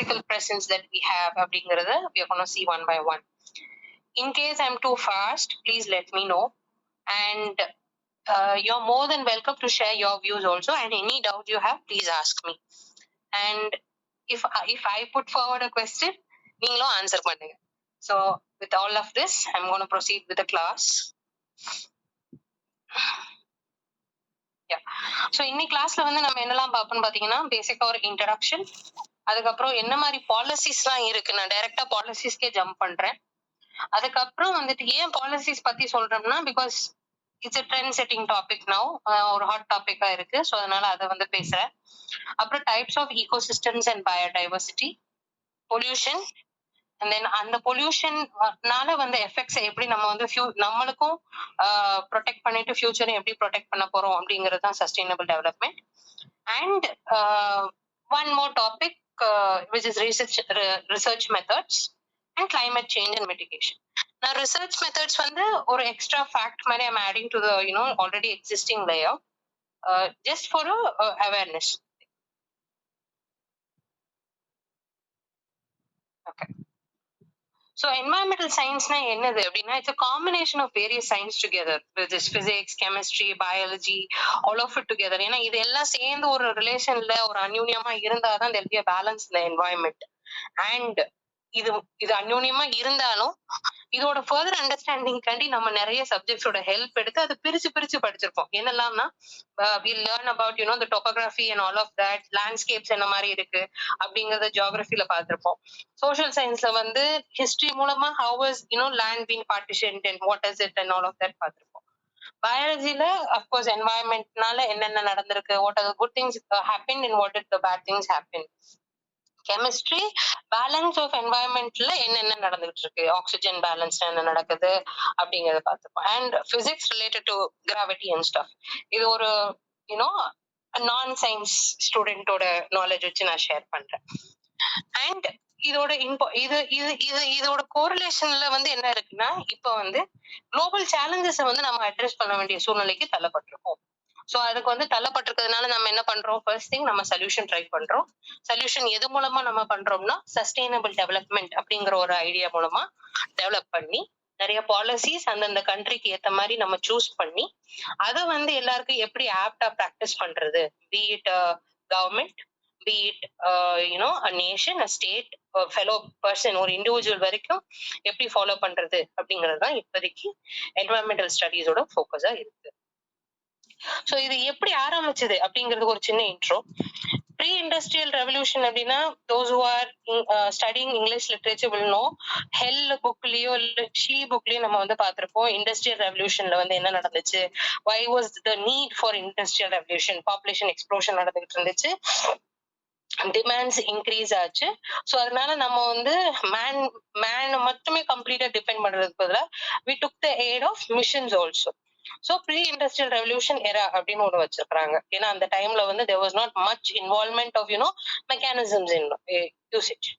physical presence that we have அப்படிங்கறத we are going to see one by one. In case I'm too fast, please let me know. And you're more than welcome to share your views also, and any doubt you have, please ask me. And if I put forward a question, நீங்களும் answer பண்ணுங்க. So with all of this, I'm going to proceed with the class. Yeah. So இன்னைக்கு கிளாஸ்ல வந்து நம்ம என்னெல்லாம் பார்ப்போம்னு பாத்தீங்கன்னா, பேசிக்கா ஒரு இன்ட்ரடக்ஷன், அதுக்கப்புறம் என்ன மாதிரி பாலிசிஸ்லாம் இருக்கு, நான் டைரக்டா பாலிசிஸ்க்கே ஜம்ப் பண்றேன். அதுக்கப்புறம் வந்துட்டு ஏன் பாலிசிஸ் பத்தி சொல்றோம்னா, because it's a trend setting topic now, ஒரு ஹாட் டாபிக்கா இருக்கு. ஸோ அதனால அதை வந்து பேசுறேன். அப்புறம் types of ecosystems and biodiversity, pollution, and then அந்த பொல்யூஷன்னால வந்து எஃபெக்ட்ஸ் எப்படி நம்ம வந்து நம்மளுக்கும் ப்ரொடெக்ட் பண்ணிட்டு ஃபியூச்சரையும் எப்படி ப்ரொடெக்ட் பண்ண போறோம் அப்படிங்கிறது தான் sustainable development. And one more topic which is research methods and climate change and mitigation. Now research methods வந்து ஒரு extra fact மாதிரி I'm adding to the already existing layer, just for awareness. Okay. So environmental science na என்னது அப்படின்னா, it's a combination of various science together, which is physics, chemistry, biology, all of it together. ஏன்னா இது எல்லாம் சேர்ந்து ஒரு ரிலேஷன்ல ஒரு அந்யூன்யமா இருந்தாதான் there will be a balance in the environment. And இது அந்யூன்யமா இருந்தாலும் இதோட ஃபர்தர் அண்டர்ஸ்டாண்டிங்காண்டி நம்ம நிறைய சப்ஜெக்ட்ஸோட ஹெல்ப் எடுத்து அதை பிரிச்சு படிச்சிருப்போம். என்னெல்லாம்னா, we learn about the topography and all of that, landscapes என்ன மாதிரி இருக்கு அப்படிங்கறத ஜியோகிராஃபில பார்த்திருப்போம். சோஷியல் சயின்ஸ்ல வந்து ஹிஸ்டரி மூலமா how was land being partitioned and what is it and all of that பார்த்திருப்போம். பயாலஜில அஃப்கோர்ஸ் என்வாயன்மெண்ட்னால என்னென்ன நடந்திருக்கு, what are the good things happened and what did the bad things happen. Chemistry balance of என்வாயன்மெண்ட்ல என்னென்ன நடந்துகிட்டு இருக்கு, oxygen பேலன்ஸ்ல என்ன நடக்குது அப்படிங்கறத பார்த்துப்போம். And physics related to gravity and stuff. இது ஒரு நான் சயின்ஸ் ஸ்டூடெண்டோட நாலேஜ் வச்சு நான் ஷேர் பண்றேன். அண்ட் இதோட இதோட கோரிலேஷன்ல வந்து என்ன இருக்குன்னா, இப்ப வந்து குளோபல் சேலஞ்சஸ் வந்து நம்ம அட்ரஸ் பண்ண வேண்டிய சூழ்நிலைக்கு தள்ளப்பட்டிருக்கோம். ஸோ அதுக்கு வந்து தள்ளப்பட்டிருக்கிறதுனால நம்ம என்ன பண்றோம், ஃபர்ஸ்ட் திங் நம்ம சொல்யூஷன் ட்ரை பண்றோம். சொல்யூஷன் எது மூலமா நம்ம பண்றோம்னா, சஸ்டைனபிள் டெவலப்மெண்ட் அப்படிங்கிற ஒரு ஐடியா மூலமா டெவலப் பண்ணி நிறைய பாலிசிஸ் அந்தந்த கண்ட்ரிக்கு ஏத்த மாதிரி நம்ம சூஸ் பண்ணி அதை வந்து எல்லாருக்கும் எப்படி ஆப்டா ப்ராக்டிஸ் பண்றது, be it government, be it a nation, a state, a fellow person, ஒரு இண்டிவிஜுவல் வரைக்கும் எப்படி ஃபாலோ பண்றது அப்படிங்கிறது தான் இப்போதைக்கு என்வரன்மெண்டல் ஸ்டடீஸோட ஃபோக்கஸா இருக்கு. ஸோ இது எப்படி ஆரம்பிச்சது அப்படிங்கிறது ஒரு சின்ன இன்ட்ரோ. ப்ரீ இண்டஸ்ட்ரியல் ரெவல்யூஷன் அப்படின்னா, those who are studying English literature will know, ஹெல் புக்லயோ இல்ல ஷீ புக்லயோ நம்ம வந்து பார்த்திருப்போம் இண்டஸ்ட்ரியல் ரெவல்யூஷன்ல வந்து என்ன நடந்துச்சு, why was the need for industrial revolution, population explosion நடந்துகிட்டு இருந்துச்சு, டிமாண்ட்ஸ் இன்க்ரீஸ் ஆச்சு. ஸோ அதனால நம்ம வந்து மேன் மட்டுமே கம்ப்ளீட்டா டிபெண்ட் பண்றதுக்கு பதிலா we took the aid of missions also. So pre industrial revolution era அப்படின்னு ஒண்ணு வச்சிருக்காங்க. ஏன்னா அந்த டைம்ல வந்து there was not much involvement of mechanisms in usage.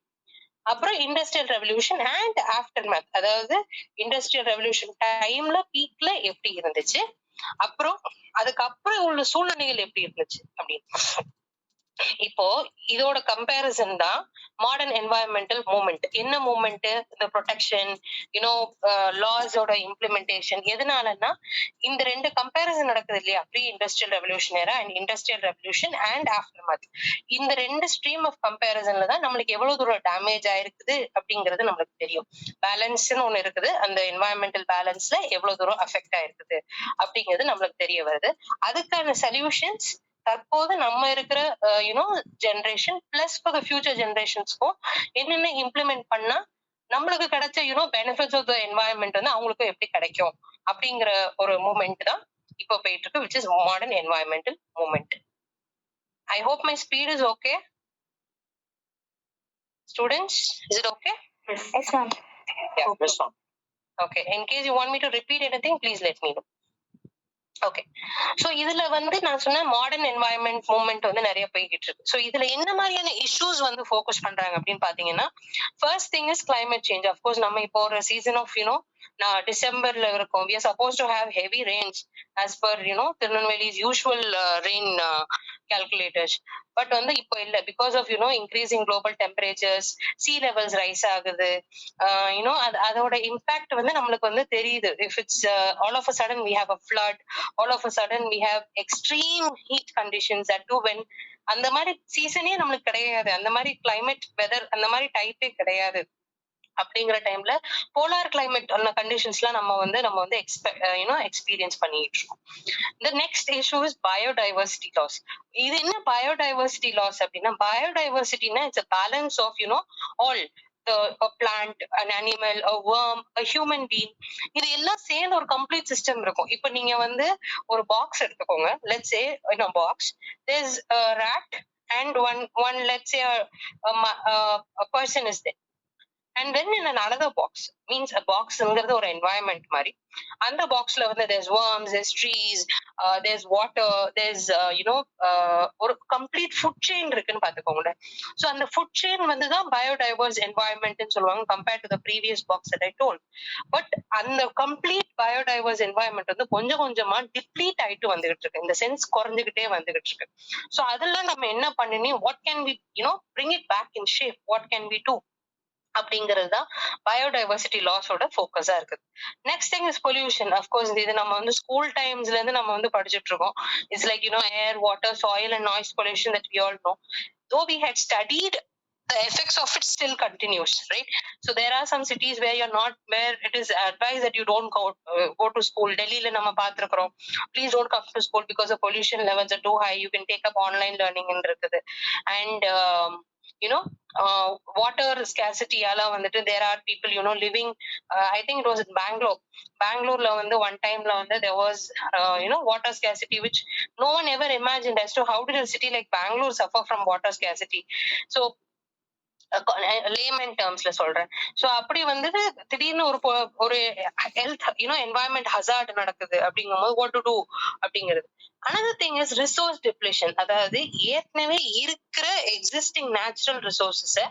அப்புறம் industrial revolution and after math, அதாவது இண்டஸ்ட்ரியல் ரெவல்யூஷன் டைம்ல பீக்ல எப்படி இருந்துச்சு, அப்புறம் அதுக்கப்புறம் உள்ள சூழ்நிலைகள் எப்படி இருந்துச்சு அப்படின்னு. இப்போ இதோட கம்பேரிசன் தான் மாடர்ன் என்வாயன்மெண்டல் மூவ்மெண்ட். என்ன மூவ்மெண்ட், இந்த ப்ரொடெக்ஷன், லாஸோட இம்ப்ளிமெண்டேஷன். எதனாலன்னா இந்த ரெண்டு கம்பேரிசன் நடக்குது இல்லையா, pre industrial revolution era and industrial revolution and aftermath. இந்த ரெண்டு ஸ்ட்ரீம் ஆஃப் கம்பேரிசன்ல தான் நம்மளுக்கு எவ்வளவு தூரம் டேமேஜ் ஆயிருக்குது அப்படிங்கிறது நம்மளுக்கு தெரியும். பேலன்ஸ்னு ஒண்ணு இருக்குது, அந்த என்வாயன்மெண்டல் பேலன்ஸ்ல எவ்வளவு தூரம் அஃபெக்ட் ஆயிருக்குது அப்படிங்கிறது நம்மளுக்கு தெரிய வருது. அதுக்கான சொல்யூஷன்ஸ் தற்போது நம்ம இருக்கிற generation plus for the future ஜெனரேஷன்ஸ்க்கும் என்னென்ன இம்ப்ளிமெண்ட் பண்ணா நம்மளுக்கு கிடைச்ச பெனிஃபிட்ஸ் ஆஃப் தி என்வாயன்மெண்ட் வந்து அவங்களுக்கும் எப்படி கிடைக்கும் அப்படிங்கிற ஒரு மூவ்மெண்ட் தான் இப்போ போயிட்டு இருக்கு, which is modern environmental movement. I hope my speed is okay. Students, is it okay? Yes, ma'am. Yeah. Yes, ma'am. Okay. In case you want me to repeat anything, please let me know. Okay. So இதுல வந்து நான் சொன்ன modern environment movement வந்து நிறைய போய்கிட்டு இருக்கு. So இதுல என்ன மாதிரியான இஷ்யூஸ் வந்து ஃபோக்கஸ் பண்றாங்க அப்படின்னு பாத்தீங்கன்னா, first thing is climate change. Of course நம்ம இப்போ ஒரு சீசன் ஆஃப் டிசம்பர்ல இருக்கும். we are supposed to have heavy rains as per Tirunelveli's usual rain calculators. But வந்து இப்போ இல்ல, because of increasing global temperatures, sea levels rise ஆகுது. அதோட இம்பாக்ட் வந்து நம்மளுக்கு வந்து தெரியுது. If it's all of a sudden we have a flood, all of a sudden we have extreme heat conditions at too, when அந்த மாதிரி சீசனே நம்மளுக்கு கிடையாது, அந்த மாதிரி கிளைமேட் வெதர் அந்த மாதிரி டைப்பே கிடையாது. அப்படிங்கிற டைம்ல போலார் கிளைமேட் கண்டிஷன்ஸ்லாம் நம்ம வந்து எக்ஸ்பீரியன்ஸ் பண்ணிட்டு இருக்கோம். The next issue is biodiversity loss. இது என்ன biodiversity loss அப்படின்னா, biodiversityனா it's a balance of all a plant, an animal, a worm, a human being. இது எல்லாம் சேர்ந்து ஒரு கம்ப்ளீட் சிஸ்டம் இருக்கும். இப்ப நீங்க வந்து ஒரு பாக்ஸ் எடுத்துக்கோங்க. let's say in a box there's a rat and one let's say a person is there. And then in another box, means a boxங்கிறது ஒரு environment மாதிரி. அந்த பாக்ஸ்ல வந்து there's worms, there's trees, there's water, there's ஒரு complete food chain இருக்குன்னு பாத்துக்கோங்களேன். So அந்த food chain வந்து தான் biodiverse environment ன்னு சொல்லுவாங்க, compared to the previous box that I told. But அந்த complete biodiverse environment வந்து கொஞ்சம் கொஞ்சமா deplete ஆயிட்டு வந்துகிட்டு இருக்கு, இந்த சென்ஸ் குறைஞ்சுகிட்டே வந்துகிட்டு இருக்கு. So அதெல்லாம் நம்ம என்ன பண்ணணும், what can we bring it back in shape, what can we do அப்படிங்கிறது தான் பயோடைவர்சிட்டி லாஸோட ஃபோக்கஸா இருக்குது. Next thing is pollution. Of course இது நம்ம வந்து ஸ்கூல் டைம்ஸ்ல இருந்து நம்ம வந்து படிச்சுட்டு இருக்கோம். It's like air, water, soil and noise pollution that we all know. Though we had studied, the effects of it still continues, right? So there are some cities where where it is advised that you don't go to school. Delhi la nama paathirukom, please don't come to school because the pollution levels are too high, you can take up online learning in irukkudu. And water scarcity ala vandu there are people living, I think it was in Bangalore la vandu one time la vandu there was water scarcity which no one ever imagined as to how did a city like Bangalore suffer from water scarcity. So layman டேர்ம்ஸ்ல சொல்றேன். So அப்படி வந்துட்டு திடீர்னு ஒரு health environment hazard நடக்குது அப்படிங்கும்போது what to do அப்படிங்கிறது. another thing is resource depletion. அதாவது ஏற்கனவே இருக்கிற எக்ஸிஸ்டிங் நேச்சுரல் ரிசோர்சஸ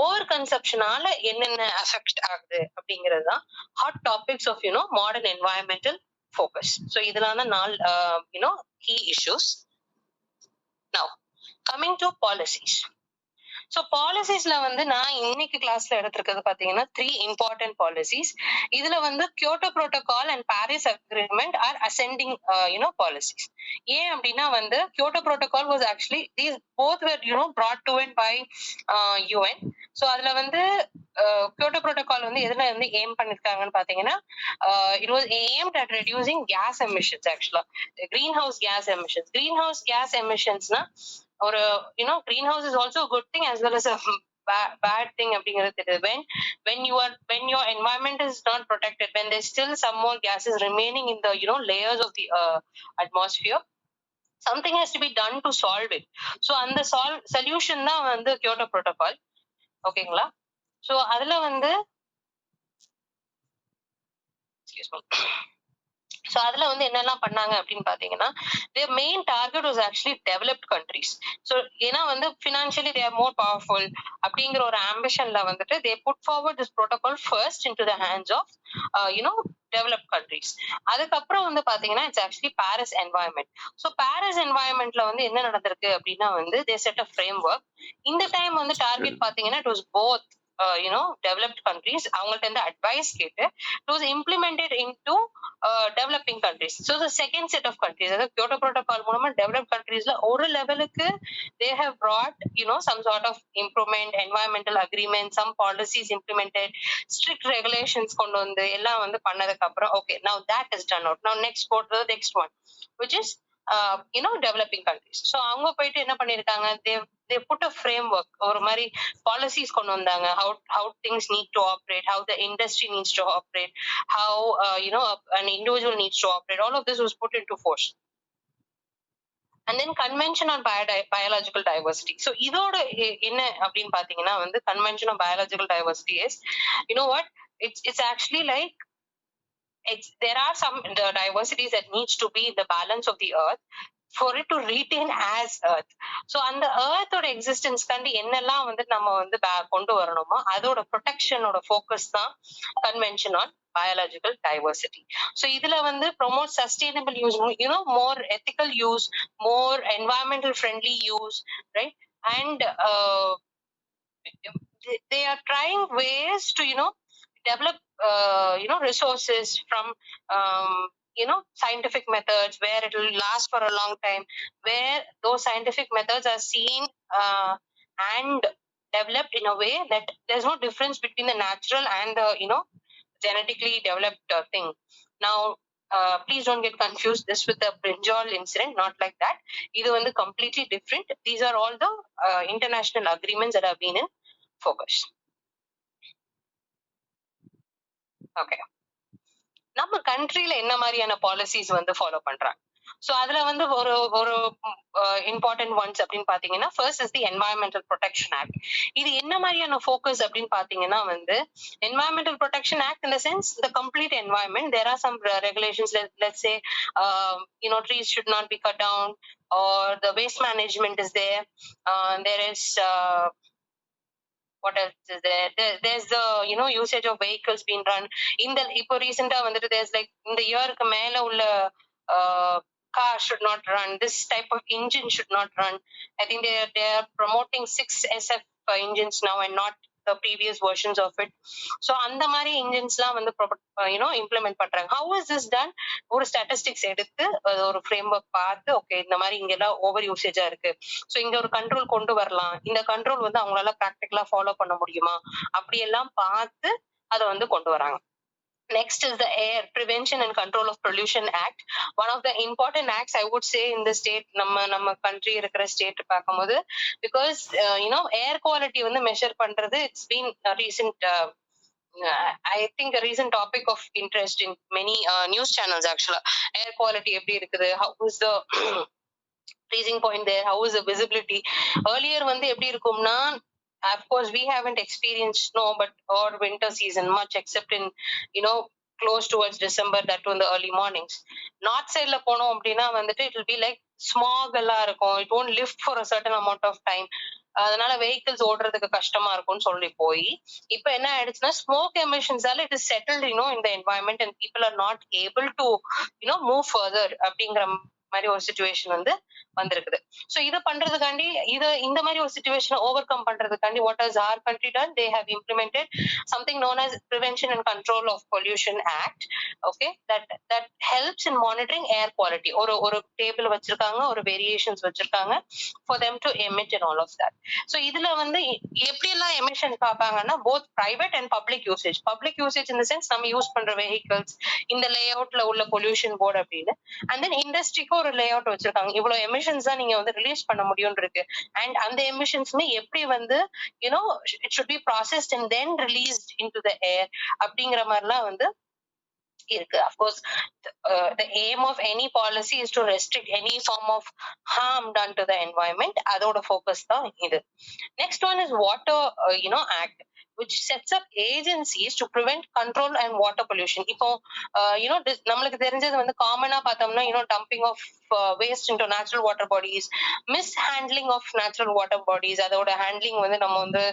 ஓவர் கன்சப்ஷனால என்னென்ன அஃபெக்ட் ஆகுது அப்படிங்கிறது தான் hot topics of modern environmental focus. So இதெல்லாம் தான் 4 key issues. Now coming to policies. So policies-ல வந்து நான் இன்னைக்கு கிளாஸ்ல எடுத்திருக்கிறது பாத்தீங்கன்னா 3 important policies. இதுல வந்து Kyoto Protocol and Paris Agreement are ascending policies. ஏன் அப்படின்னா வந்து Kyoto Protocol was actually, these both were brought to it by UN. So அதுல வந்து Kyoto Protocol வந்து எதுல வந்து ஏம் பண்ணிருக்காங்கன்னு பாத்தீங்கன்னா, it was aimed at reducing gas emissions. actually greenhouse gas emissions. greenhouse gas emissionsனா or greenhouse is also a good thing as well as a bad thing அப்படிங்கிறது. when your environment is not protected, when there's still some more gases remaining in the layers of the atmosphere, something has to be done to solve it. So அந்த solution தான் வந்து Kyoto Protocol. ஓகேங்களா? So அதுல வந்து excuse me. So அதுல வந்து என்னெல்லாம் பண்ணாங்க அப்படின்னு பாத்தீங்கன்னா, their main target was actually developed countries. So ஏன்னா வந்து financially they are more powerful அப்படிங்கிற ஒரு ambitionல வந்துட்டு they put forward this protocol first into the hands of developed countries. அதுக்கப்புறம் வந்து பாத்தீங்கன்னா it's actually Paris environment. So Paris environmentல வந்து என்ன நடந்திருக்கு அப்படின்னா வந்து they set a framework. இந்த டைம் வந்து டார்கெட் பாத்தீங்கன்னா it was both developed countries. அவங்கள்ட்ட இருந்து அட்வைஸ் கேட்டு it was implemented into developing countries. So the second set of countries, அதாவது Kyoto Protocol மூலமா developed countriesல ஒரு லெவலுக்கு they have brought some sort of improvement, environmental agreement, some policies implemented, strict regulations கொண்டு வந்து எல்லாம் வந்து பண்ணதுக்கு அப்புறம் okay, now that is done out. Now next go to the next one, which is developing countries. So அவங்க போயிட்டு என்ன பண்ணிருக்காங்க, they put a framework, ஒரு மாதிரி policies கொண்டு வந்தாங்க, how things need to operate, how the industry needs to operate, how an individual needs to operate. All of this was put into force. And then convention on biological diversity. So இதோட என்ன அப்படின்னு பாத்தீங்கன்னா வந்து convention on biological diversity is, what, it's actually like there are some diversities that needs to be in the balance of the earth. for it to retain as earth. So அந்த earth-ஓட existence காண்டி என்னெல்லாம் வந்து நம்ம வந்து கொண்டு வரணுமோ அதோட protection-ஓட focus தான் convention on biological diversity. So இதுல வந்து promote sustainable use, more ethical use, more environmental friendly use, right? And they are trying ways to develop resources from scientific methods where it will last for a long time, where those scientific methods are seen and developed in a way that there's no difference between the natural and the genetically developed thing. Now please don't get confused this with the brinjal incident, not like that. Idu vandu completely different. These are all the international agreements that have been in focus. Okay, நம்ம கண்ட்ரில என்ன மாதிரியான policies வந்து follow பண்றாங்க? So அதுல வந்து ஒரு ஒரு இம்பார்ட்டன்ட் ஒன்ஸ் அப்படின்னு பாத்தீங்கன்னா first is the environmental protection act. இது என்ன மாதிரியான ஃபோக்கஸ் அப்படின்னு பாத்தீங்கன்னா வந்து environmental protection act in the sense the complete environment. There are some regulations, let's say trees should not be cut down, or the waste management is there. There is what else is there? There's the usage of vehicles being run in the இப்போ ரீசெண்டா வந்துட்டு there's like இந்த இயருக்கு மேல உள்ள car should not run, this type of engine should not run. I think they are promoting 6SF engines now and not the previous versions of it. So அந்த மாதிரி engines-லாம் வந்து implement பண்றாங்க. How is this done? ஒரு statistics எடுத்து ஒரு framework பார்த்து okay இந்த மாதிரி இங்க எல்லாம் ஓவர் யூசேஜா இருக்கு, சோ இங்க ஒரு கண்ட்ரோல் கொண்டு வரலாம், இந்த கண்ட்ரோல் வந்து அவங்களால பிராக்டிகலா ஃபாலோ பண்ண முடியுமா அப்படி எல்லாம் பார்த்து அதை வந்து கொண்டு வராங்க. Next is the Air Prevention and Control of Pollution Act. One of the important acts I would say in the state, நம்ம country இருக்கிற state பார்க்கும்போது, because air quality வந்து measure பண்றது it's been a recent I think a recent topic of interest in many news channels actually. Air quality எப்படி இருக்குது, how is the freezing point there, how is the visibility. Earlier வந்து எப்படி இருக்கும்னா, of course we haven't experienced snow but or winter season much except in close towards December, that in the early mornings. North side la போனோம் அப்படின்னா வந்துட்டு it will be like smog எல்லாம் இருக்கும், it won't lift for a certain amount of time. அதனால vehicles ஓடுறதுக்கு கஷ்டமா இருக்கும்னு சொல்லி போய் இப்ப என்ன ஆயிடுச்சுன்னா smoke emissions ஆல it is settled in the environment and people are not able to move further அப்படிங்கிற மாதிரி ஒரு சிச்சுவேஷன் வந்து வந்திருக்குது. சோ இத பண்றதுக்காண்டி இந்த மாதிரி ஒரு சிச்சுவேஷனை ஓவர் கம் பண்றதுக்காண்டி what has our country done? They have implemented something known as Prevention and Control of Pollution Act. Okay, that helps in monitoring air quality. ஒரு டேபிள் வச்சிருக்காங்க, ஒரு வேரியேஷன்ஸ் வச்சிருக்காங்க for them to emit and all of that. So இதுல வந்து எப்படி எல்லாம் emission பார்ப்பாங்கன்னா both private and public usage. Public usage in the sense நம்ம use பண்ற vehicles, இந்த லேஅவுட்ல உள்ள பொல்யூஷன் போர்டு அப்படின்னு, and then இண்டஸ்ட்ரிக்கு ஒரு லேஅவுட் வச்சிருக்காங்க, இவ்வளவு எமிஷன்ஸ் தான் நீங்க வந்து ரிலீஸ் பண்ண முடியும் இருக்கு. அண்ட் அந்த எமிஷன்ஸ்மே எப்படி வந்து it should be processed and then released into the air அப்படிங்கிற மாதிரிலாம் வந்து இருக்கு. Of course the aim of any policy is to restrict any form of harm done to the environment. அதோட ஃபோக்கஸ் தான் இது. Next one is Water Act, which sets up agencies to prevent, control and water pollution. இப்போ நம்மளுக்கு தெரிஞ்சது வந்து காமனா பார்த்தோம்னா dumping of waste into natural water bodies, mishandling of natural water bodies, அதோட handling வந்து நம்ம வந்து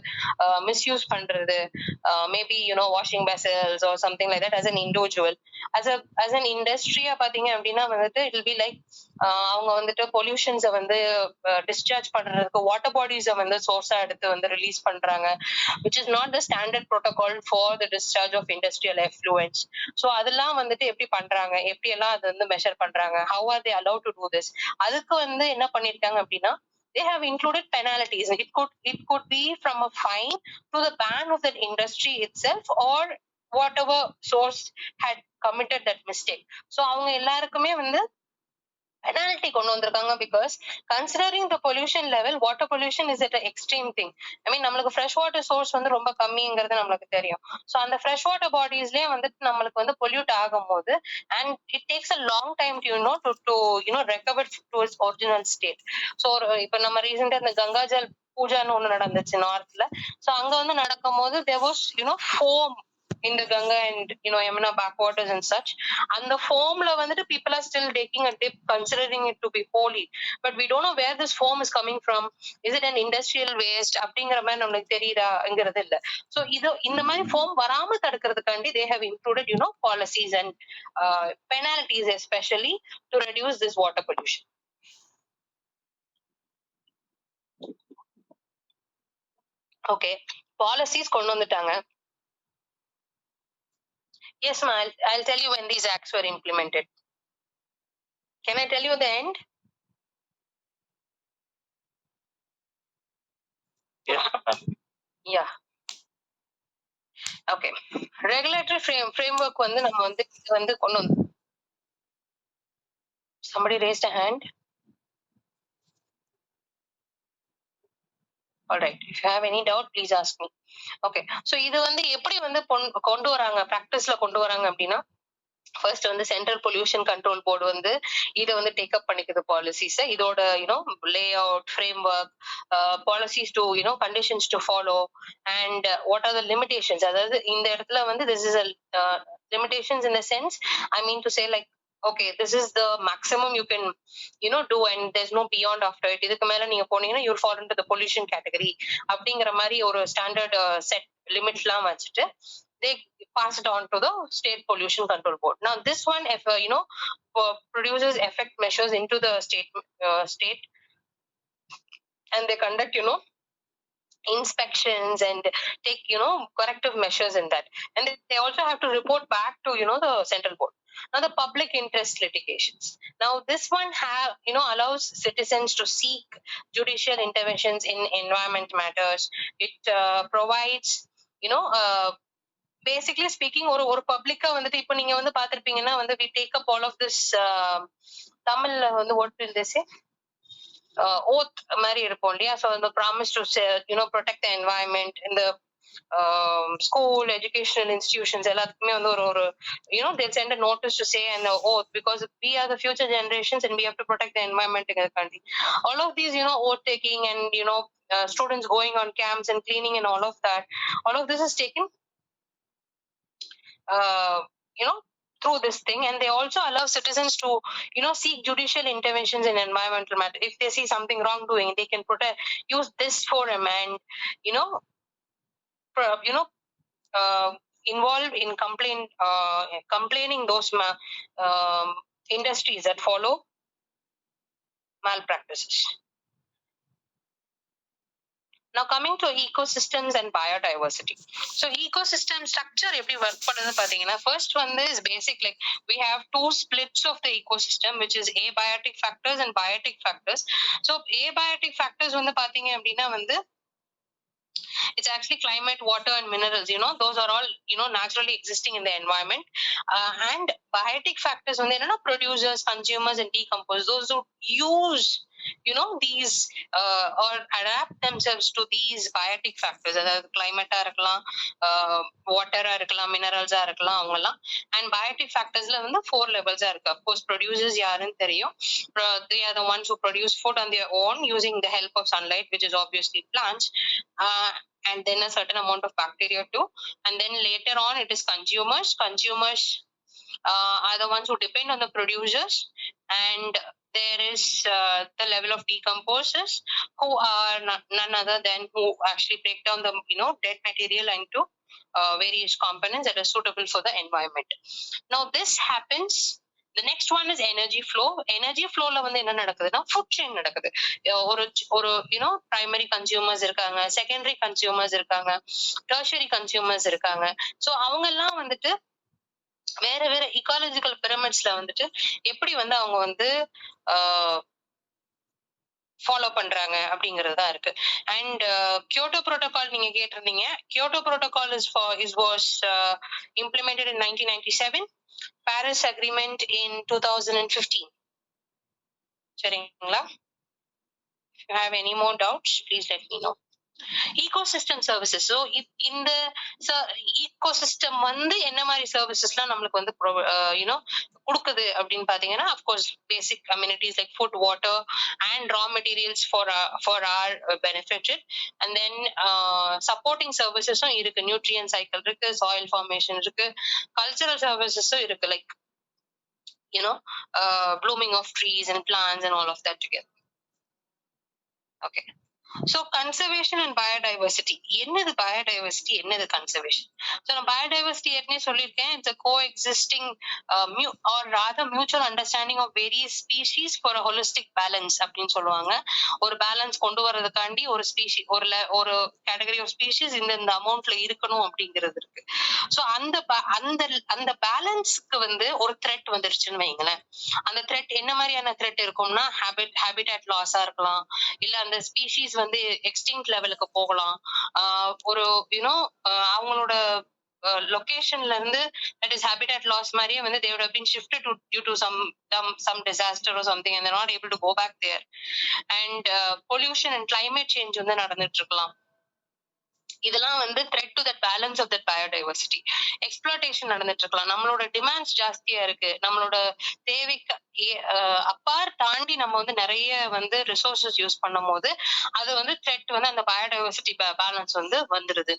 misuse பண்றது, maybe washing vessels or something like that as an individual. As an industry பாத்தீங்க அப்படின்னா வந்துட்டு it will be like அவங்க வந்துட்டு பொல்யூஷன்ஸை வந்து டிஸ்சார்ஜ் பண்றதுக்கு வாட்டர் பாடிஸை வந்து சோர்ஸா எடுத்து வந்து ரிலீஸ் பண்றாங்க, which is not the standard protocol for the discharge of industrial effluents. So அதெல்லாம் வந்துட்டு எப்படி பண்றாங்க, எப்படி எல்லாம் அது வந்து மெஷர் பண்றாங்க, how are they allowed to do this? அதுக்கு வந்து என்ன பண்ணிருக்காங்க அப்படின்னா they have included penalties. It could be from a fine to the ban of that industry itself or whatever source had committed that mistake. So அவங்க எல்லாருக்குமே வந்து penalty கொண்டு வந்திருக்காங்க, because considering the pollution level, water pollution is at an extreme thing. I mean நம்மளுக்கு fresh water source வந்து ரொம்ப கம்மிங்கிறது நம்மளுக்கு தெரியும். So அந்த fresh water bodiesலயே வந்து நம்மளுக்கு வந்து pollute ஆகும்போது and it takes a long time to recover to its original state. So இப்ப நம்ம ரீசெண்டா இந்த கங்காஜல் பூஜான்னு ஒண்ணு நடந்துச்சு நார்த்ல. சோ அங்க வந்து நடக்கும் போது there was foam in the Ganga and Yamuna backwaters and such. And the foam la vandu people are still taking a dip considering it to be holy, but we don't know where this foam is coming from. Is it an industrial waste அப்படிங்கிற மாதிரி நம்மளுக்கு தெரியுதாங்கிறது இல்ல. So இது இந்த மாதிரி foam வராம தடுக்கிறதுக்காண்டி they have included policies and penalties especially to reduce this water pollution. Okay, policies கொண்டு வந்துட்டாங்க. Yes ma, I'll tell you when these acts were implemented. Can I tell you the end? Yeah. Okay, regulatory framework வந்து நம்ம வந்து கொண்டு வந்து. Somebody raised a hand. All right, if you have any doubt please ask me. Okay, so இது வந்து எப்படி வந்து கொண்டு வராங்க, practiceல கொண்டு வராங்க அப்படின்னா, ஃபர்ஸ்ட் வந்து சென்ட்ரல் பொல்யூஷன் கண்ட்ரோல் போர்டு வந்து இதை வந்து டேக் அப் பண்ணிக்குது பாலிசிஸ். இதோட lay out, frame work, policies to conditions to follow and what are the limitations. அதாவது இந்த இடத்துல வந்து this is limitations in the sense, I mean to say like, okay, this is the maximum you can do and there's no beyond after it. இதுக்கு மேல நீங்க போனீங்கன்னா you'll fall into the pollution category அப்படிங்கிற மாதிரி ஒரு standard set லிமிட்ஸ்லாம் வச்சுட்டு they pass it on to the state pollution control board. Now this one, if produces effect measures into the state and they conduct inspections and take corrective measures in that, and they also have to report back to the central board. Now the public interest litigations, now this one allows citizens to seek judicial interventions in environment matters. It provides basically speaking ஒரு பப்ளிக்கா வந்துட்டு இப்ப நீங்க வந்து பாத்திருப்பீங்கன்னா வந்து we take up all of this தமிழ்ல வந்து what will they say, oath மாதிரி இருக்கும் இல்லையா. So the promise to protect the environment in the school educational institutions எல்லாத்துக்குமே வந்து ஒரு they'll send a notice to say an oath because we are the future generations and we have to protect the environment in the country. All of these oath taking and students going on camps and cleaning and all of that, all of this is taken through this thing, and they also allow citizens to seek judicial interventions in environmental matter. If they see something wrongdoing, they can use this forum and involve in complaining those industries that follow malpractices. Now coming to ecosystems and biodiversity. So ecosystem structure எப்படி work பண்ணுது பாத்தீங்கன்னா, first one is basic, like we have two splits of the ecosystem which is abiotic factors and biotic factors. So abiotic factors வந்து பாத்தீங்க அப்படின்னா வந்து it's actually climate, water and minerals, those are all naturally existing in the environment. And biotic factors வந்து என்னன்னா producers, consumers and decomposers, those who use these or adapt themselves to these biotic factors, அதாவது climate இருக்கலாம், water இருக்கலாம், minerals இருக்கலாம், அவங்கலாம். And biotic factorsல வந்து 4 levels இருக்கு. Of course producers யாருன்னு தெரியும். They are the ones who produce food on their own using the help of sunlight, which is obviously plants, and then a certain amount of bacteria too. And then later on it is consumers are the ones who depend on the producers, and there is the level of decomposers who are none other than who actually break down the dead material into various components that are suitable for the environment. Now this happens. The next one is energy flow. Energy flow ல வந்து என்ன நடக்குதுன்னா food chain நடக்குது. ஒரு primary consumers இருக்காங்க, secondary consumers இருக்காங்க, tertiary consumers இருக்காங்க. So அவங்க எல்லாம் வந்துட்டு வேற வேற ecological pyramidsல வந்துட்டு எப்படி வந்து அவங்க வந்து ஃபாலோ பண்றாங்க அப்படிங்கறதா இருக்கு. அண்ட் கியோட்டோ புரோட்டோகால் நீங்க கேட்டிருந்தீங்க. Kyoto protocol was implemented in 1997, Paris agreement in 2015. சரிங்களா? If you have any more doubts please let me know. Ecosystem services. So இந்த ஈகோசிஸ்டம் வந்து என்ன மாதிரி சர்வீசஸ்லாம் நம்மளுக்கு வந்து யூனோ குடுக்குது அப்படின்னு பாத்தீங்கன்னா, of course basic amenities like food, water and raw materials for our benefit. And then supporting சர்வீசஸும் இருக்கு. நியூட்ரியன் சைக்கிள் இருக்கு, சாயில் ஃபார்மேஷன் இருக்கு, கல்ச்சரல் சர்வீசஸும் இருக்கு. Like blooming of trees and plants and all of that together. Okay. So conservation and biodiversity. என்னது biodiversity, என்னது conservation? So நான் biodiversity ஏற்கனவே சொல்லியிருக்கேன். It's a coexisting or rather mutual understanding of various species for a holistic balance அப்படின்னு சொல்லுவாங்க. ஒரு balance கொண்டு வர்றதுக்காண்டி ஒரு ஸ்பீஷி ஒரு கேட்டகரி ஆஃப் ஸ்பீஷிஸ் இந்த அமௌண்ட்ல இருக்கணும் அப்படிங்கிறது இருக்கு. ஸோ அந்த பேலன்ஸ்க்கு வந்து ஒரு த்ரெட் வந்துருச்சுன்னு வைங்களேன். அந்த த்ரெட் என்ன மாதிரியான த்ரெட் இருக்கும்னா, ஹேபிட்டாட் லாஸா இருக்கலாம், இல்ல அந்த ஸ்பீஷிஸ் வந்து எக்ஸ்டிங்க்ட் லெவலுக்கு போகலாம். ஒரு அவங்களோட லொகேஷன்ல இருந்து that is habitat loss மாதிரியே வந்து they would have been shifted due to some disaster or something and they're not able to go back there. And pollution and climate change வந்து நடந்துட்டு இருக்கலாம். இதெல்லாம் வந்து threat to that balance of that biodiversity. Exploitation நடந்துட்டு இருக்கலாம். நம்மளோட demands ஜாஸ்தியா இருக்கு, நம்மளோட தேவைக்கு அப்பார் தாண்டி நம்ம வந்து நிறைய வந்து ரிசோர்சஸ் யூஸ் பண்ணும் போது அது வந்து த்ரெட் வந்து அந்த பயோடைவர்சிட்டி பேலன்ஸ் வந்து வந்துருது.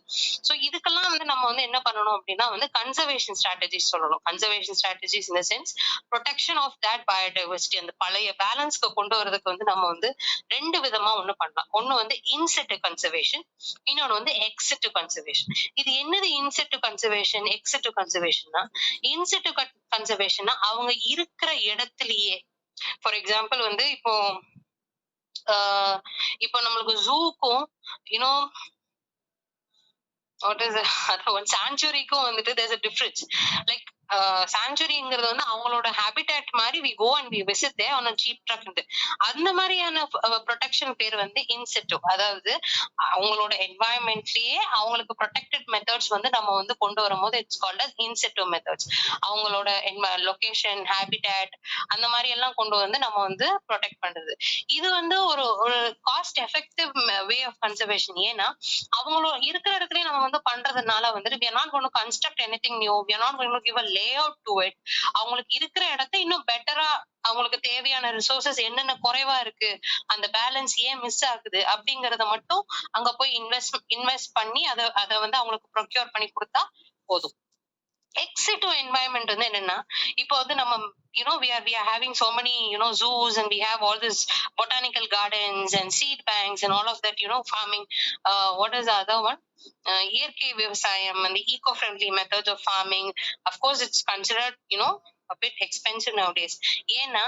ஸோ இதுக்கெல்லாம் வந்து நம்ம வந்து என்ன பண்ணணும் அப்படின்னா வந்து கன்சர்வேஷன் ஸ்ட்ராட்டஜிஸ் சொல்லணும். Conservation strategies in the sense protection of that biodiversity, அந்த பழைய பேலன்ஸ்க்கு கொண்டு வரதுக்கு வந்து நம்ம வந்து ரெண்டு விதமா ஒண்ணு பண்ணலாம். ஒண்ணு வந்து இன்செட்டு கன்சர்வேஷன், இன்னொன்னு வந்து எக்ஸிட்டு கன்சர்வேஷன். இது என்னது இன்செட்டு கன்சர்வேஷன், எக்ஸிட்டு கன்சர்வேஷன்னா? இன்செட்டு கன்சர்வேஷன்னா அவங்க இருக்கிற இடத்துலயே, ஃபார் எக்ஸாம்பிள் வந்து இப்போ நம்மளுக்கு ஜூக்கும் வாட் இஸ் சாங்சுரிக்கும் வந்துட்டு there's a difference. லைக் சாங்சுரிங்கிறது வந்து அவங்களோட ஹேபிட்டாட் மாதிரி we go and we visit there on a jeep truck. அந்த மாதிரியான ப்ரொடெக்ஷன் பேர் வந்து இன்செட்டு. அதாவது அவங்களோட என்வாயன்மெண்ட்லயே அவங்களுக்கு ப்ரொடெக்டட் மெத்தட்ஸ் வந்து நம்ம வந்து கொண்டு வரும்போது it's called as in situ methods. அவங்களோட லொகேஷன், ஹேபிட்டாட் அந்த மாதிரி எல்லாம் கொண்டு வந்து நம்ம வந்து ப்ரொடெக்ட் பண்றது. இது வந்து ஒரு cost effective way of conservation. ஏன்னா அவங்களோட இருக்கிற இடத்துலயே நம்ம வந்து பண்றதுனால வந்துட்டு we are not going to construct anything new, we are not going to give a layout to it. அவங்களுக்கு இருக்கிற இடத்தை இன்னும் பெட்டரா, அவங்களுக்கு தேவையான ரிசோர்சஸ் என்னென்ன குறைவா இருக்கு, அந்த பேலன்ஸ் ஏன் மிஸ் ஆகுது அப்படிங்கறத மட்டும் அங்க போய் இன்வெஸ்ட் பண்ணி அதை வந்து அவங்களுக்கு ப்ரொக்யூர் பண்ணி கொடுத்தா போதும். எக்ஸிட் environment வந்து என்னன்னா, இப்போ வந்து நம்ம we are having so many zoos and we have all this botanical gardens and seed banks and all of that farming. What is the other one? இயற்கை விவசாயம் and the eco-friendly methods of farming. Of course it's considered a bit expensive nowadays. ஏன்னா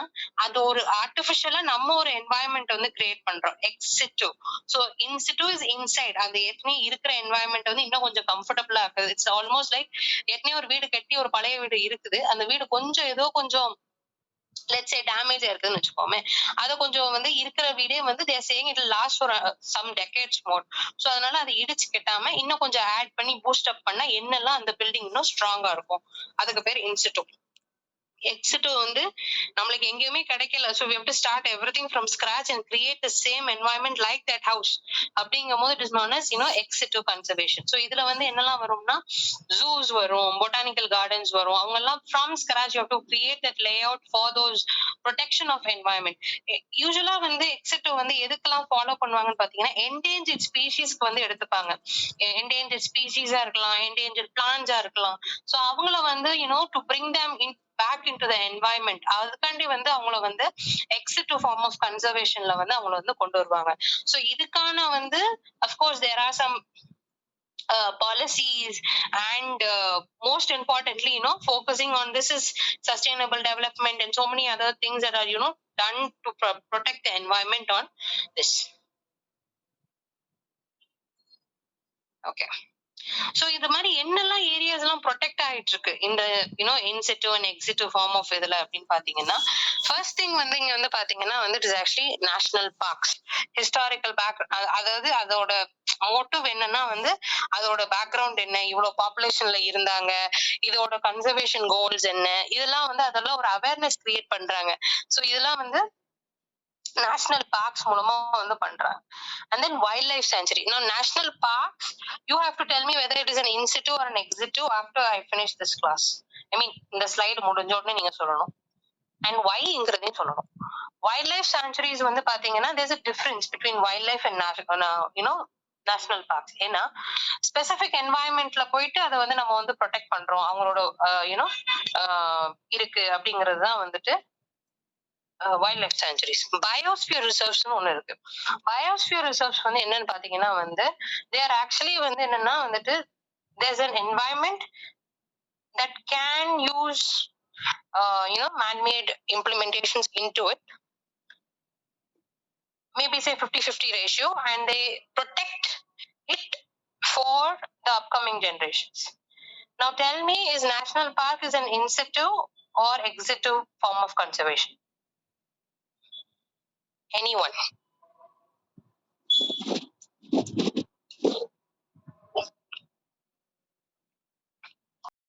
அது ஒரு ஆர்டிபிஷியலா நம்ம ஒரு environment வந்து create பண்றோம். Exit. So in situ is inside. அந்த ஏற்கனவே இருக்கிற என்வாயன்மெண்ட் வந்து இன்னும் கொஞ்சம் கம்ஃபர்டபுளா இருக்குது. இட்ஸ் ஆல்மோஸ்ட் லைக் ஏற்கனவே ஒரு வீடு கட்டி ஒரு பழைய வீடு இருக்குது, அந்த வீடு கொஞ்சம் ஏதோ கொஞ்சம் let's say டேமேஜ் இருக்குன்னு வச்சுக்கோமே, அதை கொஞ்சம் வந்து இருக்கிற வீடே வந்து they are saying it will last for some decades more. So அதனால அதை இடிச்சு கட்டாம இன்னும் கொஞ்சம் ஆட் பண்ணி பூஸ்ட் அப் பண்ணா என்னெல்லாம் அந்த பில்டிங் இன்னும் ஸ்ட்ராங்கா இருக்கும். அதுக்கு பேர் இன்சிட்டு. எக்ஸிட்டு வந்து நம்மளுக்கு எங்கேயுமே கிடைக்கல. So we have to start everything from scratch and create the same environment like that house. அப்படிங்கும் போது it is known as exit conservation. So இதுல வந்து என்னெல்லாம் வரும்னா, zoos வரும், botanical gardens வரும். அவங்க எல்லாம் from scratch you have to create that layout for those protection of environment. யூஸ்வலா வந்து எக்ஸிட்டு வந்து எதுக்கெல்லாம் ஃபாலோ பண்ணுவாங்கன்னு பாத்தீங்கன்னா, என்டேஞ்சர்ட் ஸ்பீஷிஸ்க்கு வந்து எடுத்துப்பாங்க. என்டேஞ்சர்ட் ஸ்பீஷிஸா இருக்கலாம், என்டேஞ்சர்ட் பிளான்ஸா இருக்கலாம். ஸோ அவங்கள வந்து to bring them in back into the environment, அதுக்காண்டி வந்து அவங்கள வந்து எக்ஸிட்டு ஃபார்ம் ஆஃப் கன்சர்வேஷன்ல வந்து அவங்கள வந்து கொண்டு வருவாங்க. ஸோ இதுக்கான வந்து of course there are some policies and most importantly focusing on this is sustainable development and so many other things that are done to protect the environment on this. Okay. So இது மாதிரி என்னெல்லாம் areas எல்லாம் protect ஆயிட்டு இருக்கு இந்த in situ and ex situ form of இதுல அப்படின்னு பாத்தீங்கன்னா, ஃபர்ஸ்ட் திங் வந்து இங்க வந்து பாத்தீங்கன்னா வந்து it is actually national parks. Historical back, அதாவது அதோட மோட்டிவ் என்னன்னா வந்து அதோட பேக்ரவுண்ட் என்ன, இவ்வளவு பாப்புலேஷன்ல இருந்தாங்க, இதோட கன்சர்வேஷன் கோல்ஸ் என்ன, இதெல்லாம் வந்து அதெல்லாம் ஒரு அவேர்னஸ் கிரியேட் பண்றாங்க. சோ இதெல்லாம் வந்து நேஷனல் பார்க்ஸ் மூலமா வந்து பண்றாங்க. And then wildlife sanctuary. Now national parks, you have to tell me whether it is an in situ or an ex situ after I finish this class. I mean இந்த slide முடிஞ்ச உடனே நீங்க சொல்லணும். And whyங்கிறதையும் சொல்லணும். Wildlife sanctuaries வந்து பாத்தீங்கன்னா there's a difference between wildlife and national parks. ஏன்னா specific என்வாயன்மெண்ட்ல போயிட்டு அதை வந்து நம்ம வந்து ப்ரொடெக்ட் பண்றோம், அவங்களோட இருக்கு அப்படிங்கிறது தான் வந்துட்டு வைல்ட் லைஃப் சான்ச்சுரிஸ். பயோஸ்பியர் ரிசர்வ்ஸ்னு ஒண்ணு இருக்கு. பயோஸ்பியர் ரிசர்வ்ஸ் வந்து என்னன்னு பாத்தீங்கன்னா வந்து தே ஆர் ஆக்சுவலி வந்து என்னன்னா வந்துட்டு there's an environment that can use man-made implementations into it, maybe say 50-50 ratio, and they protect it for the upcoming generations. Now tell me, is national park is an in situ or ex situ form of conservation? Anyone?